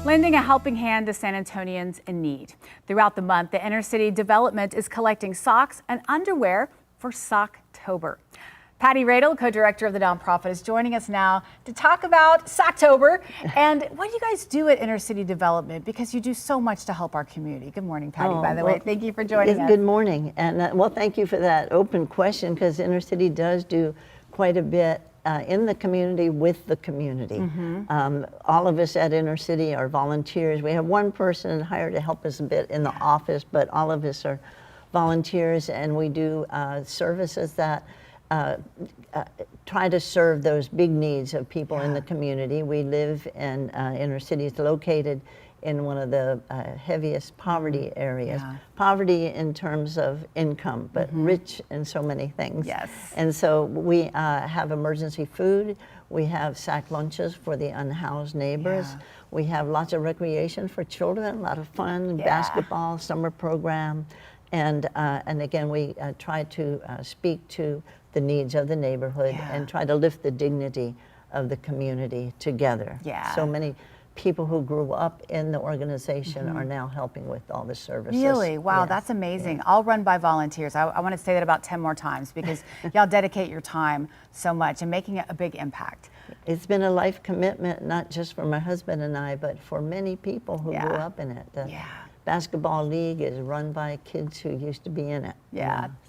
lending a helping hand to San Antonians in need. Throughout the month, the Inner City Development is collecting socks and underwear for Socktober. Patty Radel, co-director of the nonprofit, is joining us now to talk about Socktober and what do you guys do at Inner City Development, because you do so much to help our community. Good morning, Patty, by the way. Thank you for joining us. Good morning. And well, thank you for that open question, because Inner City does do quite a bit in the community with the community. All of us at Inner City are volunteers. We have one person hired to help us a bit in the office, but all of us are volunteers, and we do services that try to serve those big needs of people in the community. We live in Inner City. It's located in one of the heaviest poverty areas. Poverty in terms of income, but rich in so many things. And so we have emergency food. We have sack lunches for the unhoused neighbors. We have lots of recreation for children, a lot of fun, basketball, summer program. And again, we try to speak to the needs of the neighborhood and try to lift the dignity of the community together. So many people who grew up in the organization are now helping with all the services. Really? Wow, that's amazing. All run by volunteers. I want to say that about 10 more times, because y'all dedicate your time so much and making a big impact. It's been a life commitment, not just for my husband and I, but for many people who grew up in it. The basketball league is run by kids who used to be in it.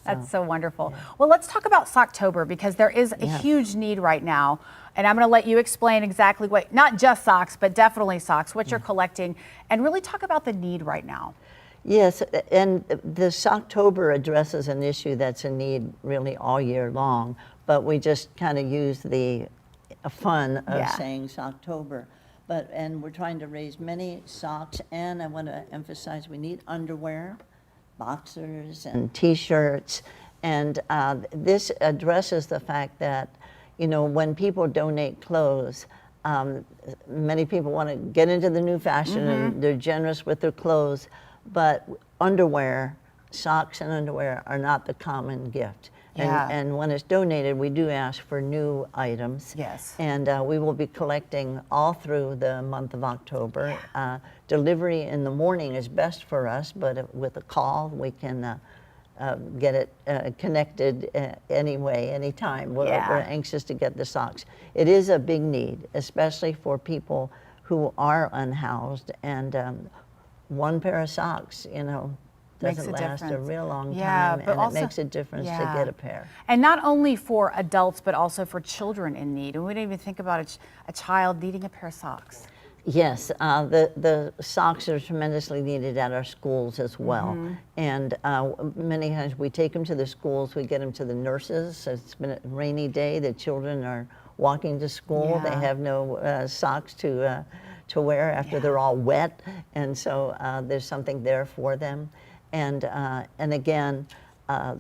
That's so wonderful. Well, let's talk about Socktober, because there is a huge need right now. And I'm going to let you explain exactly what, not just socks, but definitely socks, what you're collecting, and really talk about the need right now. Yes, and the Socktober addresses an issue that's a need really all year long, but we just kind of use the fun of saying Socktober. And we're trying to raise many socks, and I want to emphasize we need underwear, boxers, and t-shirts. And this addresses the fact that, you know, when people donate clothes, many people want to get into the new fashion and they're generous with their clothes, but underwear, socks and underwear are not the common gift. And when it's donated, we do ask for new items. And we will be collecting all through the month of October. Delivery in the morning is best for us, but with a call, we can get it connected anyway, anytime. We're anxious to get the socks. It is a big need, especially for people who are unhoused. And one pair of socks, you know, doesn't last a real long time, and also, it makes a difference to get a pair. And not only for adults, but also for children in need. And we don't even think about a child needing a pair of socks. Yes, the socks are tremendously needed at our schools as well. And many times we take them to the schools, we get them to the nurses. It's been a rainy day, the children are walking to school, they have no socks to wear after they're all wet, and so there's something there for them. And again,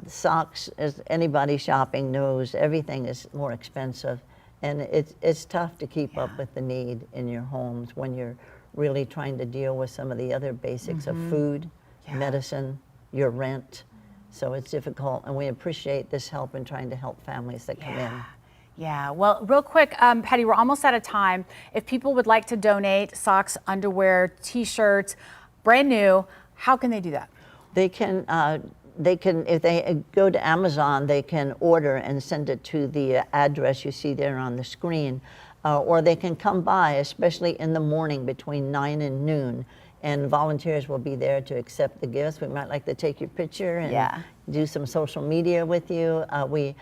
socks, as anybody shopping knows, everything is more expensive. And it's tough to keep up with the need in your homes when you're really trying to deal with some of the other basics of food, medicine, your rent. So it's difficult, and we appreciate this help in trying to help families that come in. Well, real quick, Patty, we're almost out of time. If people would like to donate socks, underwear, t-shirts, brand new, how can they do that? They can, if they go to Amazon, they can order and send it to the address you see there on the screen, or they can come by, especially in the morning between 9 and noon, and volunteers will be there to accept the gifts. We might like to take your picture and do some social media with you. We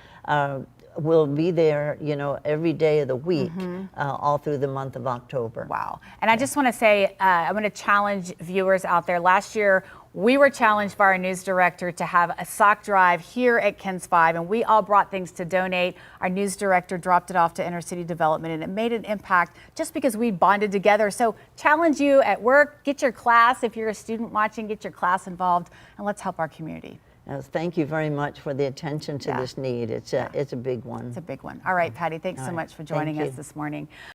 will be there, you know, every day of the week, all through the month of October. Wow. And I just want to say, I'm going to challenge viewers out there. Last year, we were challenged by our news director to have a sock drive here at KENS 5, and we all brought things to donate. Our news director dropped it off to Inner City Development, and it made an impact just because we bonded together. So challenge you at work, get your class, if you're a student watching, get your class involved, and let's help our community. Thank you very much for the attention to this need. It's a big one. It's a big one. All right, Patty, thanks so much for joining us this morning.